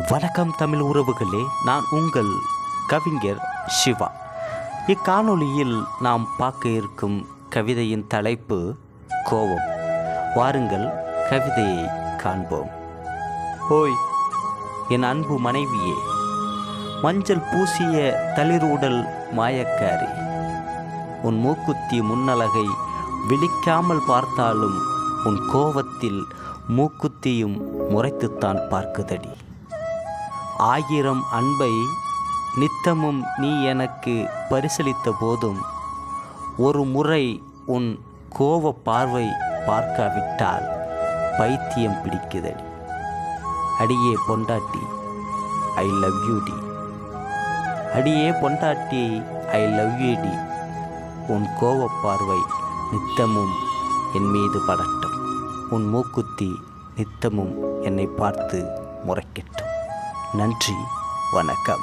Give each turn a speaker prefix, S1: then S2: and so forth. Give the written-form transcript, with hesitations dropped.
S1: வணக்கம் தமிழ் உறவுகளே, நான் உங்கள் கவிஞர் சிவா. இக்காணொளியில் நாம் பார்க்க இருக்கும் கவிதையின் தலைப்பு கோபம். வாருங்கள் கவிதையை காண்போம். ஓய் என் அன்பு மனைவியே, மஞ்சள் பூசிய தளிரூடல் மாயக்காரி, உன் மூக்குத்தி முன்னழகை விழிக்காமல் பார்த்தாலும் உன் கோபத்தில் மூக்குத்தியும் முறைத்துத்தான் பார்க்குதடி. 1000 அன்பை நித்தமும் நீ எனக்கு பரிசளித்த போதும் ஒரு முறை உன் கோப பார்வை பார்க்காவிட்டால் பைத்தியம் பிடிக்குதடி. அடியே பொண்டாட்டி, ஐ லவ் யூ டி. அடியே பொண்டாட்டி, ஐ லவ் யூ டி. உன் கோப பார்வை நித்தமும் என் மீது படட்டும். உன் மூக்குத்தி நித்தமும் என்னை பார்த்து முறைக்கட்டும். நன்றி, வணக்கம்.